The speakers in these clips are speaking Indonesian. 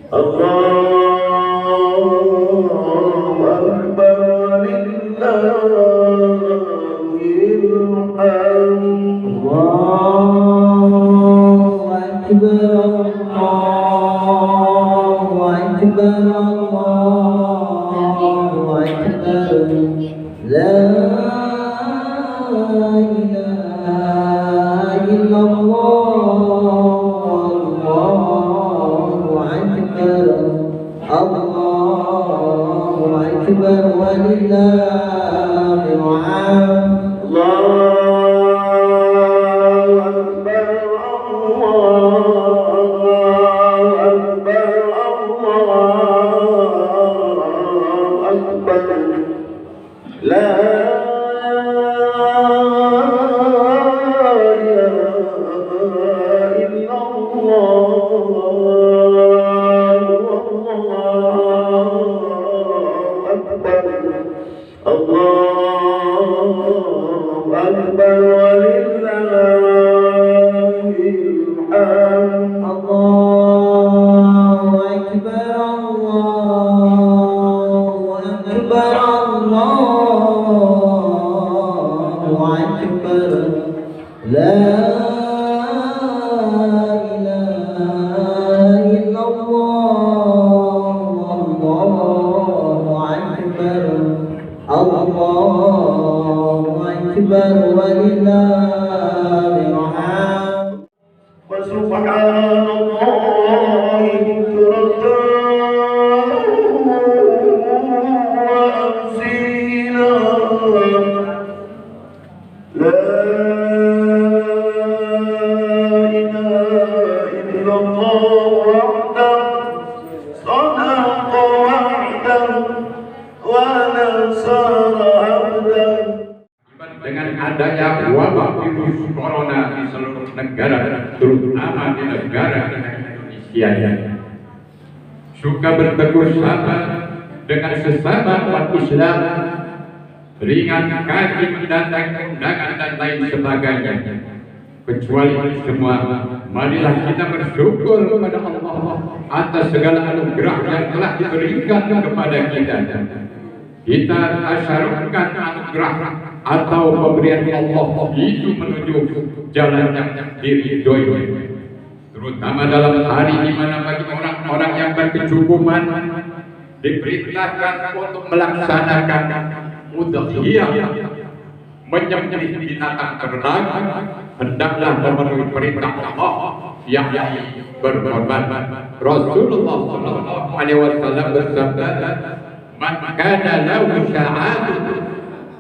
Allahu Akbar walillahil hamd. Allahu Akbar, Allahu Akbar, Allahu Akbar. La ilaha illallah, Allahu Akbar, Allahu Akbar walillahil hamd. Dengan adanya wabah virus corona di seluruh negara, terutama di negara Indonesia, suka bertegur sapa dengan sesama umat Islam, ringan kaji mendatang undangan dan lain sebagainya. Kecuali itu semua, marilah kita bersyukur kepada Allah atas segala anugerah yang telah diberikan kepada kita. Kita tasarufkan anugerah atau pemberian Allah itu menuju jalan yang diridhoi, terutama dalam hari di mana bagi orang-orang yang berkecukupan diperintahkan untuk melaksanakan udhiyah, menyembelih binatang ternak, hendaklah memenuhi perintah Allah yang berkorban. Rasulullah SAW bersabda, "Man kana lahu sya'atun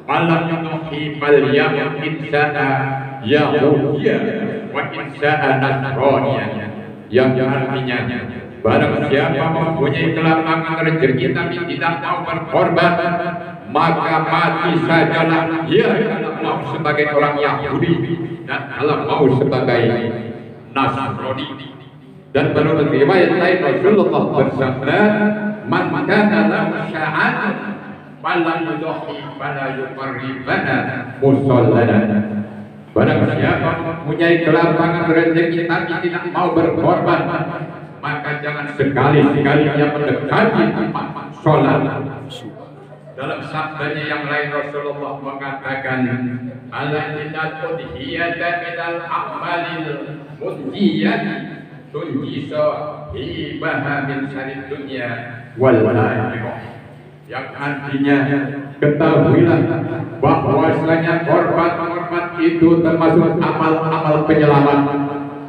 falam yudhi falyamut insya'a Yahudiyya wa insya'a Nasraniyya." Yang artinya, barang siapa mempunyai kelapangan rezeki tapi tidak mau berkorban, maka mati sajalah dia kalau mau sebagai orang Yahudi dan kalau mau sebagai Nasrani. Dan menurut riwayat lain Rasulullah bersabda, "Man kana lahu sya'atun falam yudhi fala yuqarribana musallana." Barang siapa mempunyai kelapangan rezeki tapi tidak mau berkorban, maka jangan sekali-kali dia mendekati tempat sholat. Dalam sabdanya yang lain Rasulullah mengatakan, "Ala innal udhiyata minal a'malil mudhiyati tunjisa hibaha min syarrid dunya wal akhirah." Yang artinya, ketahuilah bahwasanya korban-korban itu termasuk amal-amal penyelamat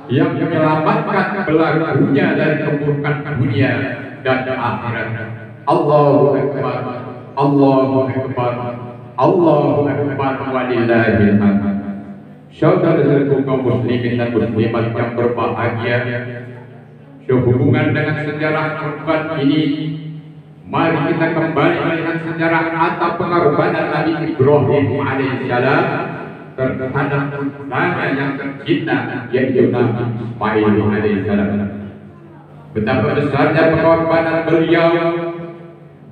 yang menyelamatkan pelakunya dari keburukan dunia dan akhirat. Allahu Akbar, Allahu Akbar, Allahu Akbar walillahil hamd. Saudara-saudaraku kaum muslimin dan muslimat yang berbahagia, sehubungan dengan sejarah korban ini, mari kita kembali melihat sejarah atau pengorbanan Nabi Ibrahim alaihissalam terhadap putranya yang tercinta, yaitu Nabi Ismail alaihissalam. Betapa besarnya pengorbanan beliau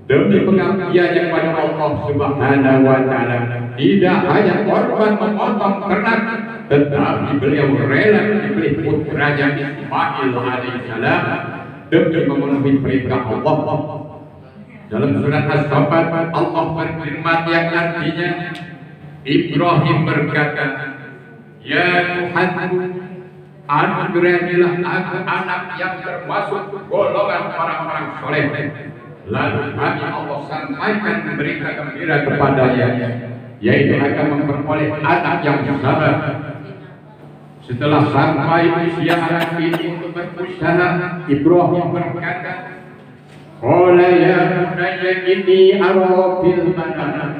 demi pengabdiannya kepada Allah Subhanahu wa Ta'ala. Tidak hanya korban memotong ternak, tetapi beliau rela diberi putranya Ismail alaihissalam demi memenuhi perintah Allah. Dalam surat As-Saffat Allah berfirman yang artinya Ibrahim berkata, "Ya Tuhanku, anugerahilah aku anak yang termasuk golongan orang-orang soleh." Lalu kami Allah sampaikan berita gembira kepadanya, yaitu akan memperoleh anak yang sabar. Setelah sampai usia anak ini untuk berusaha, Ibrahim berkata, "Qala ya bunayya inni ara fil manam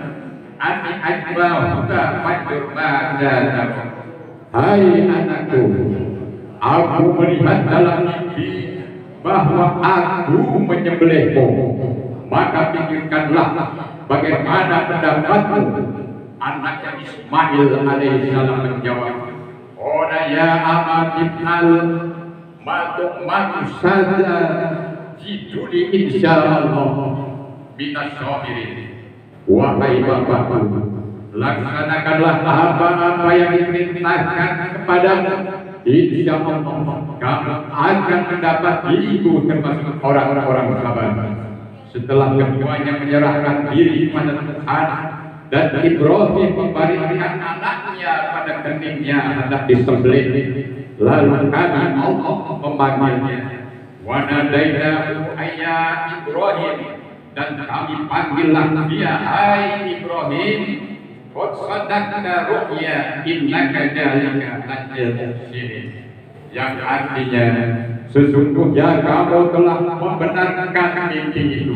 anni ajbahuka fanzur madza tara." Hai anakku, aku melihat dalam mimpi bahwa aku menyembelihmu, maka pikirkanlah bagaimana pendapatmu. Anaknya Ismail alaihissalam menjawab, "Qala ya amatifal matu saja jiduli insyaallah minas sabirin." Wahai bapakku, laksanakanlah apa-apa yang diperintahkan kepadamu. Insya Allah kamu akan mendapat ibu termasuk orang-orang sabar. Setelah keduanya menyerahkan diri kepada Tuhan dan Ibrahim membaringkan anaknya pada keningnya hendak disembelih, lalu kami Allah memanggilnya, wa nadainahu ayya Ibrahim, dan kami panggillah dia, hai Ibrahim, qad sadaqta ru'ya innaka dzalika ajrul muhsinin, yang artinya sesungguhnya kamu telah membenarkan mimpi itu.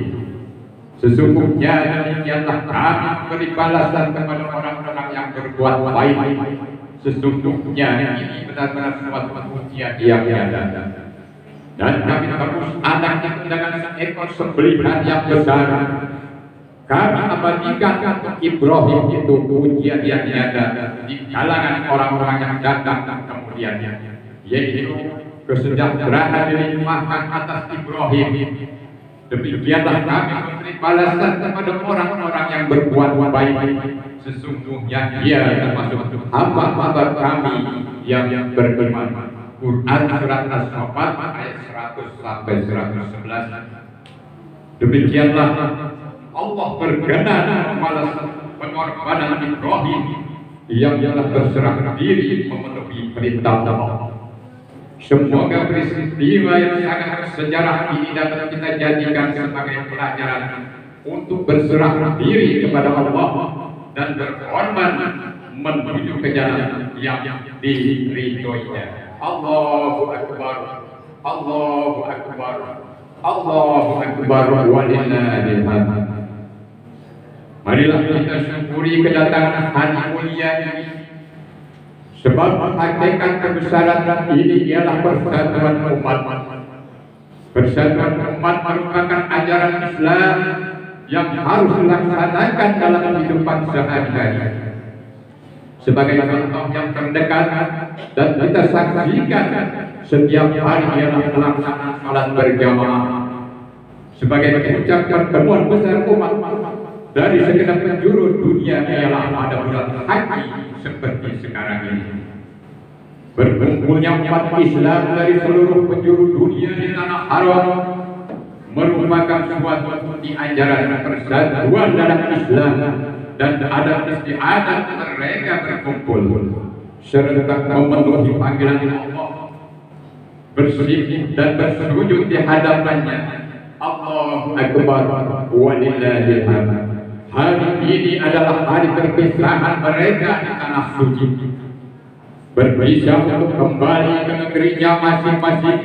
Sesungguhnya demikianlah kami memberi balasan kepada orang-orang yang berbuat baik. Sesungguhnya ini benar-benar suatu ujian yang ada. Dan kami terus anak itu dengan seekor sembelihan yang besar. Kami abadikan untuk Ibrahim itu ujian yang ada di kalangan orang-orang yang datang kemudiannya, yaitu kesejahteraan dilimpahkan atas Ibrahim. Demikianlah kami memberi balasan kepada orang-orang yang berbuat baik. Sesungguhnya dia termasuk hamba-hamba kami yang beriman. Quran surat As-Saffat ayat 100 sampai 111. Demikianlah Allah berkenan membalas pengorbanan Ibrahim yang telah berserah diri memenuhi perintah Allah. Semoga peristiwa yang sangat bersejarah ini dapat kita jadikan sebagai pelajaran untuk berserah diri kepada Allah dan berkorban menuju ke jalan yang diridhoinya. Allahu Akbar, Allahu Akbar, Allahu Akbar, walillahil hamd. Marilah kita syukuri kedatangan hari mulia ini, sebab hakikat kebesaran ini ialah persatuan umat. Persatuan umat merupakan ajaran Islam yang harus dilaksanakan dalam kehidupan sehari-hari. Sebagai contoh yang terdekat dan kita saksikan setiap hari ialah pelaksanaan salat berjamaah sebagai puncak pertemuan besar umat dari segenap penjuru dunia ialah pada bulan haji seperti sekarang ini. Berkumpulnya umat Islam dari seluruh penjuru dunia di tanah haram merupakan suatu bukti ajaran persatuan dalam Islam dan adat istiadat mereka berkumpul serta memenuhi panggilan Allah, bersujud dan bersujud di hadapannya. Allahu Akbar, walillahil hamd. Hari ini adalah hari perpisahan mereka di tanah suci, berpisah untuk kembali ke negerinya masing-masing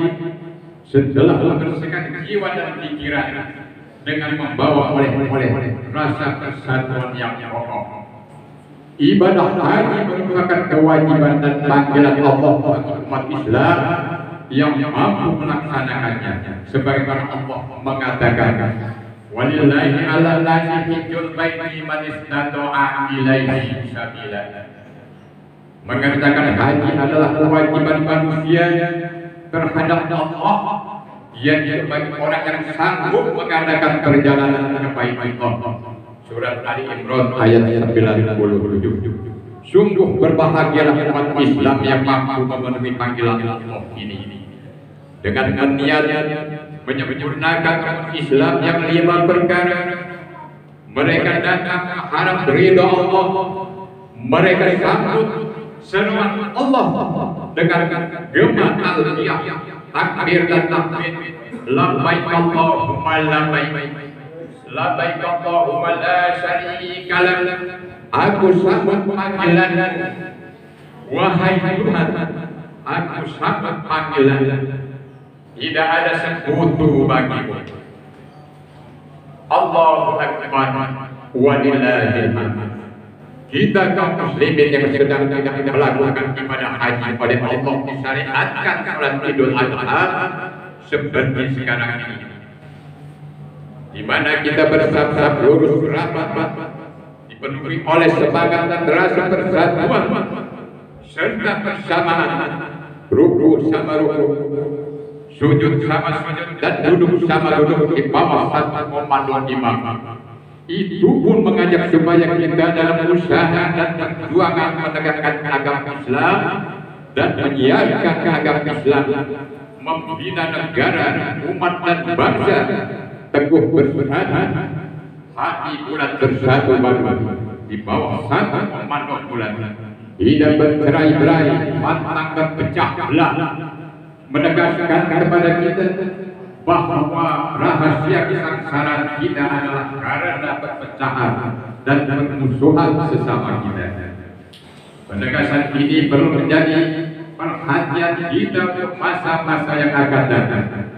setelah membersihkan jiwa dan pikiran dengan membawa oleh-oleh rasa persatuan yang kokoh. Ibadah haji merupakan kewajiban dan panggilan Allah bagi umat Islam yang mampu melaksanakannya, sebagaimana Allah mengatakan, walillahi 'alal nasi hajjul baiti man istata'a ilaihi sabila. Mengerjakan haji adalah kewajiban manusia terhadap Allah, yaitu bagi orang yang sanggup mengadakan perjalanan ke Baitullah. Surat Ali Imran ayat 97. Sungguh berbahagialah umat Islam yang mampu memenuhi panggilan Allah ini. dengan niat menyempurnakan Islam yang 5 perkara. Mereka datang mengharap ridha Allah. Mereka sambut seruan Allah dengan gema talbiyah, takbir dan tahmid. Labbaik Allahumma labbaik, labbaik Allahumma la syarika lak. Aku sambut panggilan-Mu, wahai Tuhan. Aku sambut panggilan. Tidak ada sekutu bagimu. Allahu Akbar walillahil hamd. Kita kaum muslimin yang sedang melakukan ibadah haji oleh Allah disyariatkan salat Idul Adha seperti sekarang ini, di mana kita bersama lurus rapat dipenuhi oleh semangat dan rasa persatuan serta persamaan, ruku sama ruku, sujud sama sujud, dan duduk sama duduk di bawah satu komando imam. Itu pun mengajak supaya kita dalam usaha dan perjuangan menegakkan agama Islam dan menyiarkan agama Islam, membina negara, umat dan bangsa teguh bersatu, hati bulat bersatu padu di bawah satu komando bulat, tidak bercerai-berai, pantang berpecah belah, menegaskan kepada kita bahwa rahasia kesengsaraan kita adalah karena perpecahan dan permusuhan sesama kita. Penegasan ini perlu menjadi perhatian kita untuk masa-masa yang akan datang.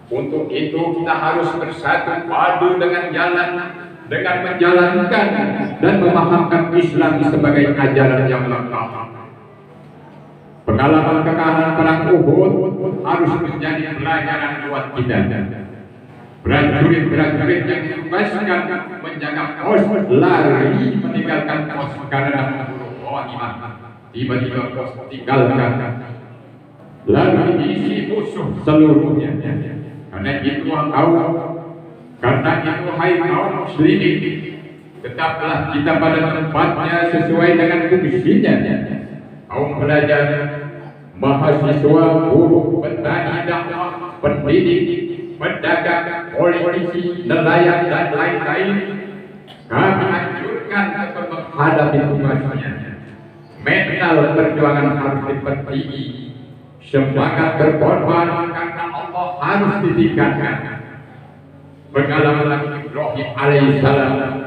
Untuk itu kita harus bersatu padu dengan menjalankan dan memahamkan Islam sebagai ajaran yang lengkap. Pengalaman kekalahan perang Uhud harus menjadi pelajaran buat kita. Prajurit-prajurit yang ditugaskan menjaga pos lari meninggalkan pos karena memburu ghanimah. Tiba-tiba pos tinggalkan, lalu diisi musuh seluruhnya. Karena itu hai kaum muslimin, tetaplah kita pada tempatnya sesuai dengan fungsinya. Kaum pelajar, mahasiswa, guru, petani, dakwah, pendidik, pedagang, politisi, nelayan, dan lain-lain, kami anjurkan untuk menghadapi tugasnya. Mental perjuangan harus dipertinggi, semangat berkorban karena Allah harus ditingkatkan. Pengalaman Ibrahim alaihissalam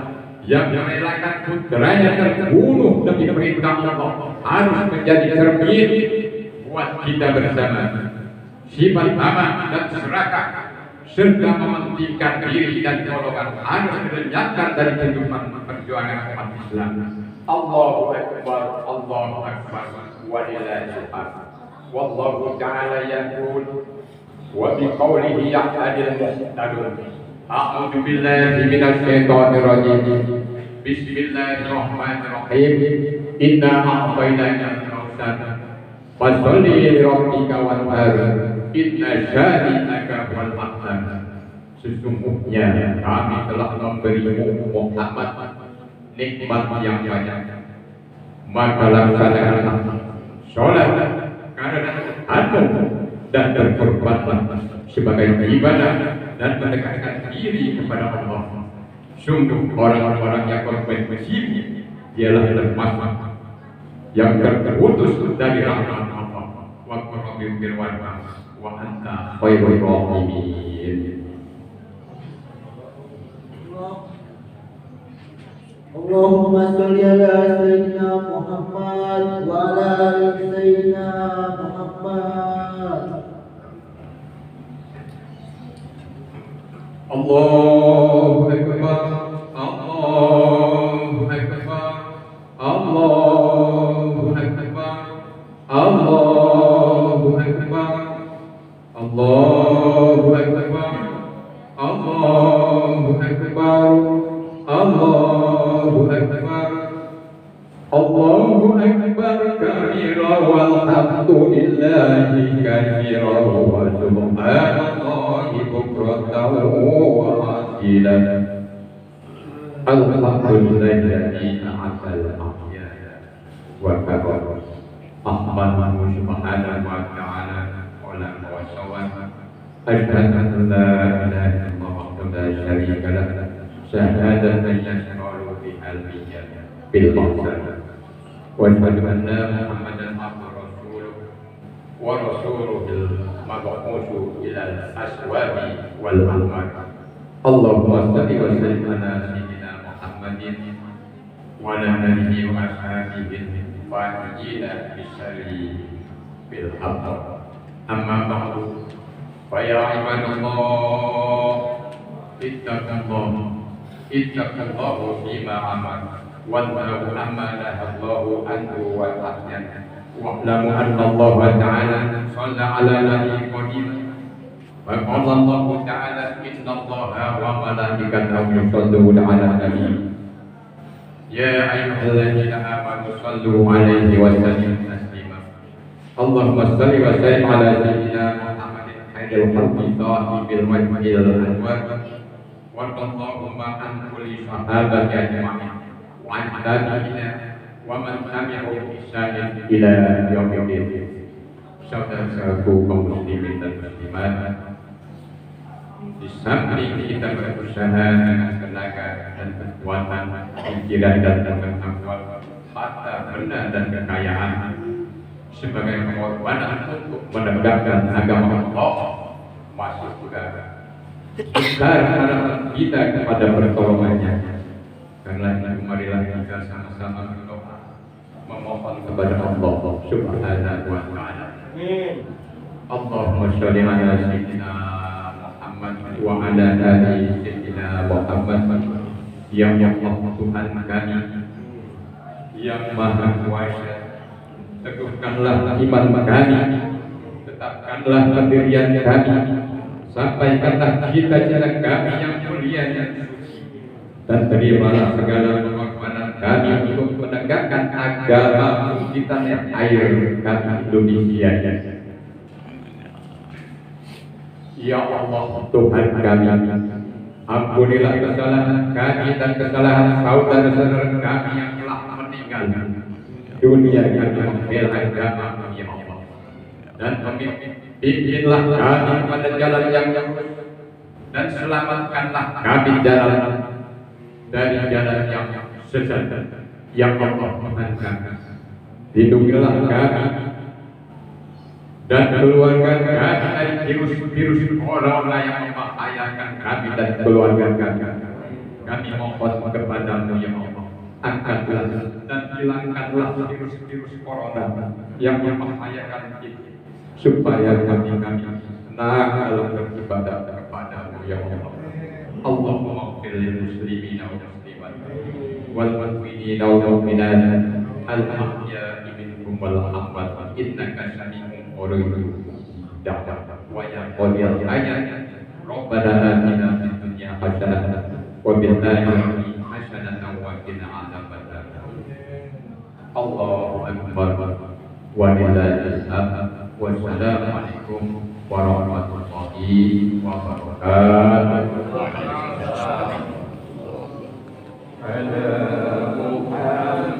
yang merelakan putranya terbunuh demi perintah Allah harus menjadi cermin buat kita bersama. Sifat aman dan serakah serta mementingkan diri dan golongan harus dilenyapkan dari kehidupan perjuangan umat Islam. Allahu Akbar, Allahu Akbar, walillahil hamd. Wallahu ta'ala yaqul wa biqaulihi yahdil muhtadun. A'udzu billahi minasy syaithanir rajim. Bismillahirrahmanirrahim. Inna a'tainakal kautsar. Fasholli li rabbika wanhar. Inna syani'aka wal abtar. Sesungguhnya kami telah memberimu Muhammad nikmat yang banyak. Maka laksanakanlah sholat karena Tuhanmu dan berkorbanlah sebagai ibadah dan mendekatkan diri kepada Allah. Sungguh orang-orang yang berprinsip ialah termasuk yang terputus dari rahmat Allah. Wa qurrabil birwah wa anta khairul rahimin. Allahumma sholli ala sayyidina Muhammad wa ala ali sayyidina Muhammad. Allahu Akbar, Allahu Akbar, Allahu Akbar, Allahu Akbar, Allahu Akbar, Allahu Akbar, Allahu Akbar, Allahu Akbar kabira walhamdulillahi katsira wa subhanallahi bukratan wa asila. Alhamdulillahi a'tal ahya wa kabar. Ahmadu subhanahu wa ta'ala wa la والصواب أشهد أن لا إله إلا الله وحده لا شريك له شهادة يشمل بها النية بالإحسان وأشهد أن محمدا عبده ورسوله المبعوث إلى الأسواق والأموال اللهم صل وسلم على سيدنا محمد وعلى آله وأصحابه الفائزين بالشر بالحق أما بعد فيا عباد الله اتقوا الله فيما أمر وانهوا عما نهى الله عنه وأحسن واعلموا أن الله تعالى صلى على نبي قديم وقال الله تعالى إن الله وملائكته يصلون على النبي يا أيها الذين آمنوا صلوا عليه وسلموا تسليما اللهم صل وسلم على سيدنا محمد خير الخلق صاحب الوجه الأنور وارض اللهم عن كل صحابة أجمعين وعن تابعين ومن tabi'ahu ihsan ila yaumil saudara-saudaraku kaum muslimin dan muslimat, di samping kita berusaha dengan tenaga dan kekuatan pikiran dan pengetahuan harta benda dan kekayaan sebagai pengorbanan untuk menegakkan agama Allah masih juga besar harapan kita kepada pertolongannya. Karena itu marilah kita sama-sama berdoa memohon kepada Allah Subhanahu wa taala. Allahumma shalli ala sayyidina Muhammad wa ala ali sayyidina Muhammad. Ya Allah Tuhan kami yang Maha Kuasa, teguhkanlah iman kami, tetapkanlah pendirian kami, sampaikanlah cita-cita kami yang mulia dan suci, dan terimalah segala pengorbanan kami untuk menegakkan agama di tanah air kami Indonesia. Ya Allah Tuhan kami, ampunilah kesalahan kami dan kesalahan saudara-saudara kami yang telah meninggal dunia kami membela agama ya Allah, dan pimpinlah kami pada jalan yang lurus dan selamatkanlah kami dari jalan yang sesat. Ya Allah Tuhan kami, lindungilah kami dan keluarga kami dari virus-virus corona yang membahayakan kami dan keluarga kami. Kami mohon kepadamu ya Allah, angkatlah dan hilangkanlah virus-virus corona yang membahayakan kita, supaya kami tenang dalam beribadah kepadamu ya Allah. Allahumma ighfir lil muslimina wal muslimat wal mu'minina wal mu'minat al ahya'i minhum wal amwat innaka sami'un qarib wa ya qadiyal hayat rabbana atina fid dunya hasanah wa fil akhirati hasanah wa qina adzabannar. Allahu akbar wa lillahil hamd. Wassalamu alaikum warahmatullahi wabarakatuh. Ala Muhammad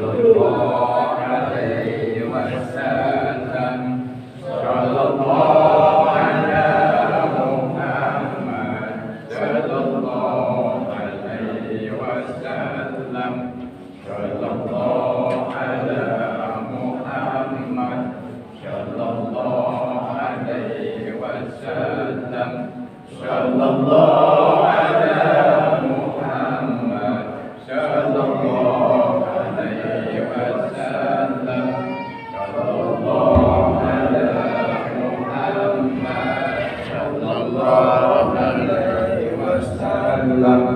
sallallahu alaihi wasallam, sallallahu ala Muhammad sallallahu alaihi wasallam, sallallahu ala Muhammad sallallahu alaihi wasallam, sallallahu ala Muhammad sallallahu alaihi wasallam, sallallahu ala Muhammad sallallahu alaihi wasallam,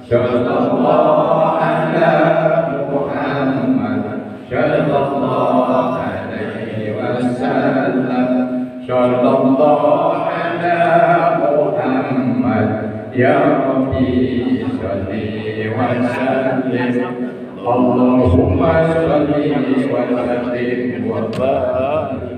sallallahu ala Muhammad sallallahu alaihi wasallam, sallallahu ala Muhammad. Ya Rabbi sholli wa sallim, Allahumma sholli wa sallim wa barik